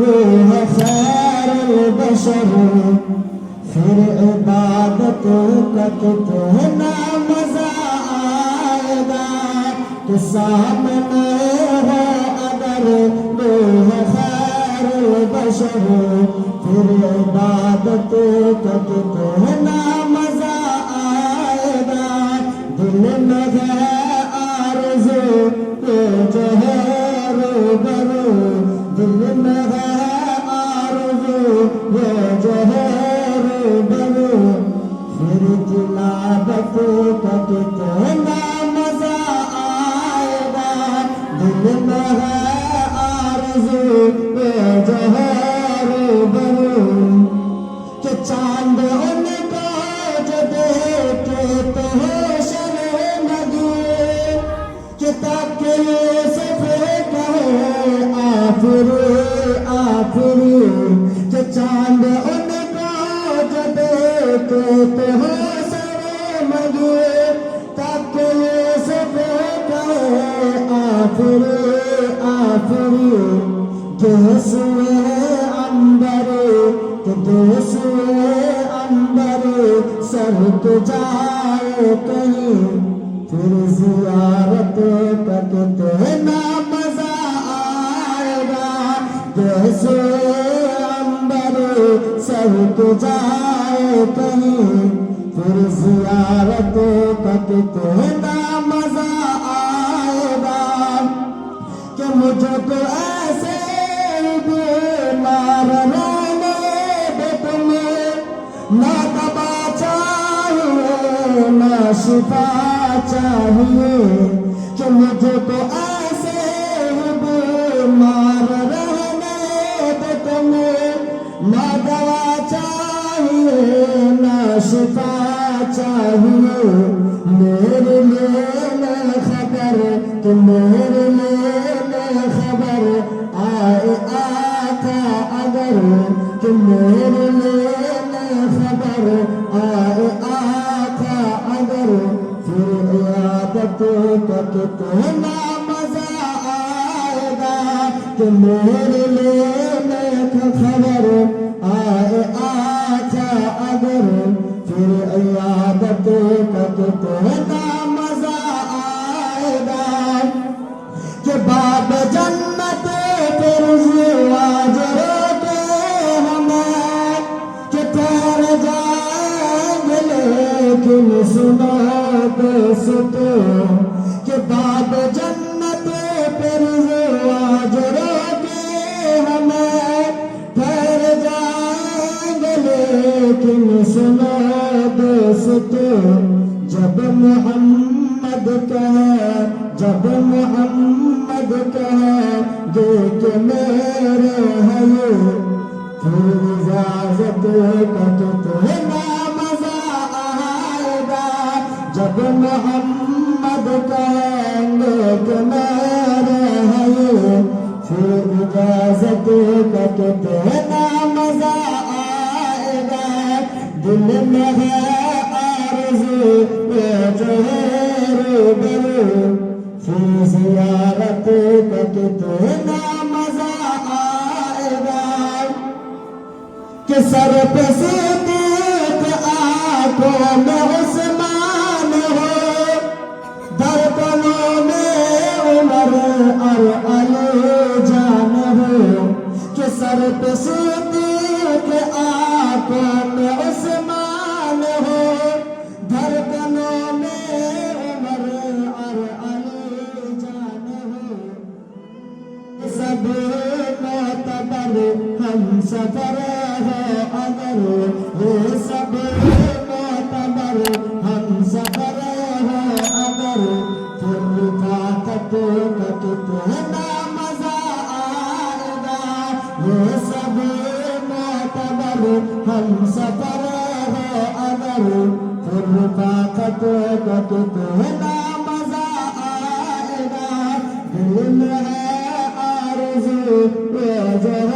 وہ ہے خیر البشر، پھر عبادت کا کتنا مزہ آئے گا کہ سامنے ہو اگر وہ ہے خیر البشر، پھر عبادت کا کتنا مزہ آئے گا۔ دل میں ہے آرزو جو ہے روبرو، دل میں ہے آرزو جو ہے روبرو، پھر تلاوت کا کتنا مزہ آئے گا۔ دل میں ہے آرزو جو ہے روبرو کہ چاند ان کو جو دیکھے تو آفری کہ چاند ان کو جو دیکھتے ہو سرے مگے، تک یہ سب کہے آفری آفری، جیسے عنبر کہ جیسے عنبر سر تو جائے کہیں، پھر زیارت کا کتنا مزہ آئے گا۔ جیسے عنبر سر تو جائے کہیں، پھر زیارت کا کتنا مزہ آئے گا کہ مجھے تو ایسے بیمار رہنے دے تمہیں، نہ دوا چاہیے نہ شفا چاہیے، کہ مجھے تو ایسے بیمار رہنے دے تمہیں، نہ دوا چاہیے نہ شفا چاہیے۔ میرے لیے خبر کہ میرے لیے خبر آئے آقا اگر، کہ میرے لیے خبر آئے آقا اگر، پھر عیادت کا کتنا مزہ آئے گا کہ میرے لیے خبر آئے آقا اگر، پھر عیادت کا کتنا مزہ آئے گا کہ باب جنت کے رضواج روکے ہمیں کہ ٹھہر جائیں گے لیکن سنو ستے، کہ باب جنت پہ رضواج روکے ہمیں ٹھہر جائیں گے لیکن سنو ستے۔ جب محمد کہے جب محمد کہے کہ میرے ہے یہ، پھر اجازت کا کتنا مزہ آئے گا۔ جب محمد کہیں گے کہ میرے ہے یہ، پھر اجازت کا کتنا مزہ آئے گا۔ دل میں ہے آرزو جو ہے روبرو، پھر زیارت کا کتنا مزہ آئے گا کہ سر پہ صدیق آنکھوں میں عثمان ہو، دھڑکنوں میں عمر اور علی جان ہو، کہ سر پہ صدیق آنکھوں میں عثمان ہو، دھڑکنوں میں عمر اور علی جان ہو۔ سب معتبر ہم سفر ہے اگر، یہ سب معتبر ہم سفر ہے اگر، پھر رفاقت کا کتنا مزہ آئے گا۔ یہ سب معتبر ہم سفر ہے اگر، پھر رفاقت کا کتنا مزہ آئے گا۔ دل میں ہے آرزو جو